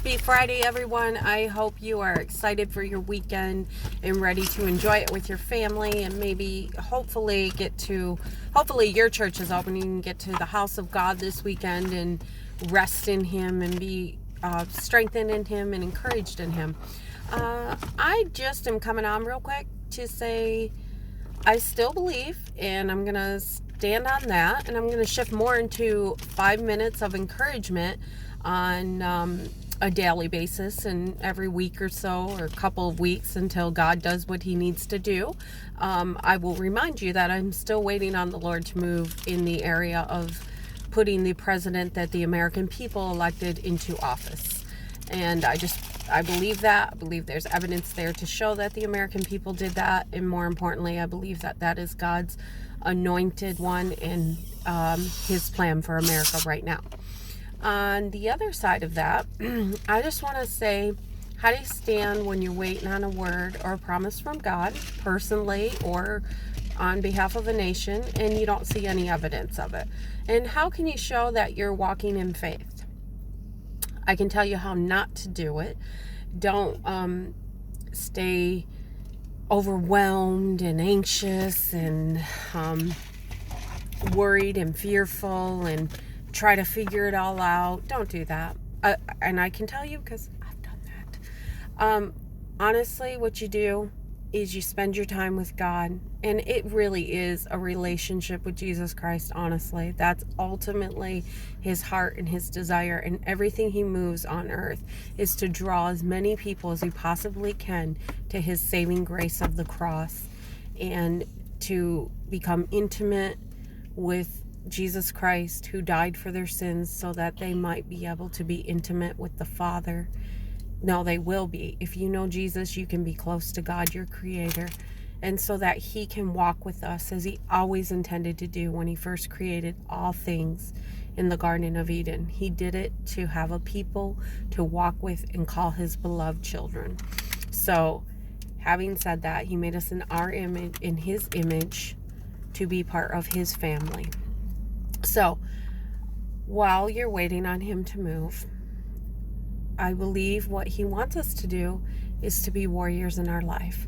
Happy Friday, everyone. I hope you are excited for your weekend and ready to enjoy it with your family and maybe hopefully your church is open. You can get to the house of God this weekend and rest in Him and be strengthened in Him and encouraged in Him. I just am coming on real quick to say I still believe, and I'm going to stand on that, and I'm going to shift more into 5 minutes of encouragement on a daily basis and every week or so, or a couple of weeks until God does what He needs to do. I will remind you that I'm still waiting on the Lord to move in the area of putting the president that the American people elected into office. And I believe that. I believe there's evidence there to show that the American people did that. And more importantly, I believe that that is God's anointed one and His plan for America right now. On the other side of that, I just want to say, how do you stand when you're waiting on a word or a promise from God, personally or on behalf of a nation, and you don't see any evidence of it? And how can you show that you're walking in faith? I can tell you how not to do it. Don't stay overwhelmed and anxious and worried and fearful and try to figure it all out. Don't do that. And I can tell you because I've done that. Honestly, what you do is you spend your time with God, and it really is a relationship with Jesus Christ. Honestly, that's ultimately His heart and His desire, and everything He moves on earth is to draw as many people as He possibly can to His saving grace of the cross, and to become intimate with Jesus Christ, who died for their sins so that they might be able to be intimate with the Father. No, they will be. If you know Jesus, you can be close to God, your Creator, and so that He can walk with us as He always intended to do when He first created all things in the Garden of Eden. He did it to have a people to walk with and call His beloved children. So, having said that, He made us in our image, in His image, to be part of His family. So, while you're waiting on Him to move, I believe what He wants us to do is to be warriors in our life,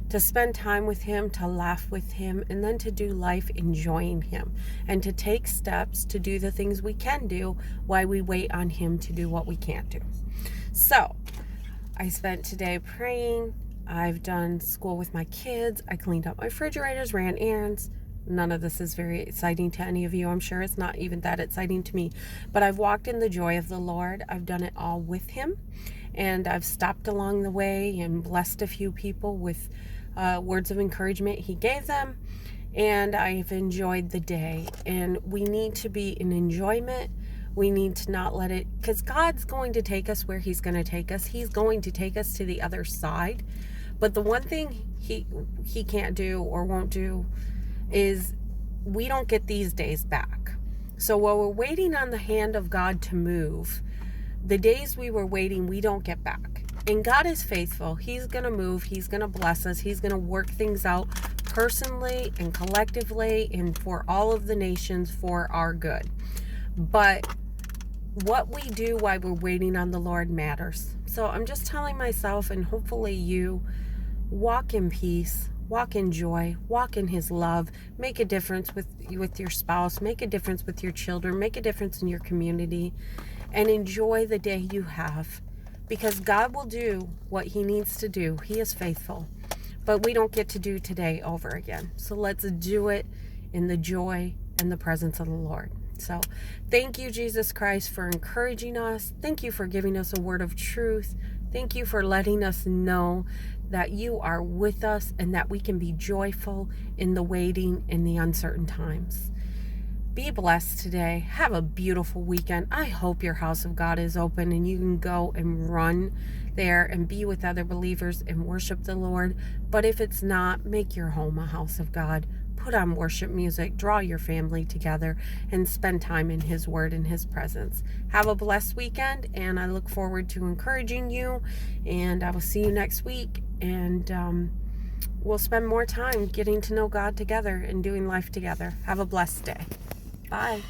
to spend time with Him, to laugh with Him, and then to do life enjoying Him, and to take steps to do the things we can do while we wait on Him to do what we can't do. So, I spent today praying. I've done school with my kids. I cleaned up my refrigerators, ran errands. None of this is very exciting to any of you. I'm sure it's not even that exciting to me. But I've walked in the joy of the Lord. I've done it all with Him. And I've stopped along the way and blessed a few people with words of encouragement He gave them. And I've enjoyed the day. And we need to be in enjoyment. We need to not let it, because God's going to take us where He's going to take us. He's going to take us to the other side. But the one thing He can't do or won't do is we don't get these days back. So while we're waiting on the hand of God to move, the days we were waiting, we don't get back. And God is faithful. He's going to move. He's going to bless us. He's going to work things out personally and collectively and for all of the nations for our good. But what we do while we're waiting on the Lord matters. So I'm just telling myself, and hopefully you, walk in peace. Walk in joy, walk in His love, make a difference with your spouse, make a difference with your children, make a difference in your community, and enjoy the day you have, because God will do what He needs to do. He is faithful, but we don't get to do today over again. So let's do it in the joy and the presence of the Lord. So thank you, Jesus Christ, for encouraging us. Thank you for giving us a word of truth. Thank you for letting us know that you are with us and that we can be joyful in the waiting in the uncertain times. Be blessed today. Have a beautiful weekend. I hope your house of God is open and you can go and run there and be with other believers and worship the Lord. But if it's not, make your home a house of God. Put on worship music, draw your family together, and spend time in His Word and His presence. Have a blessed weekend, and I look forward to encouraging you, and I will see you next week, and we'll spend more time getting to know God together and doing life together. Have a blessed day. Bye.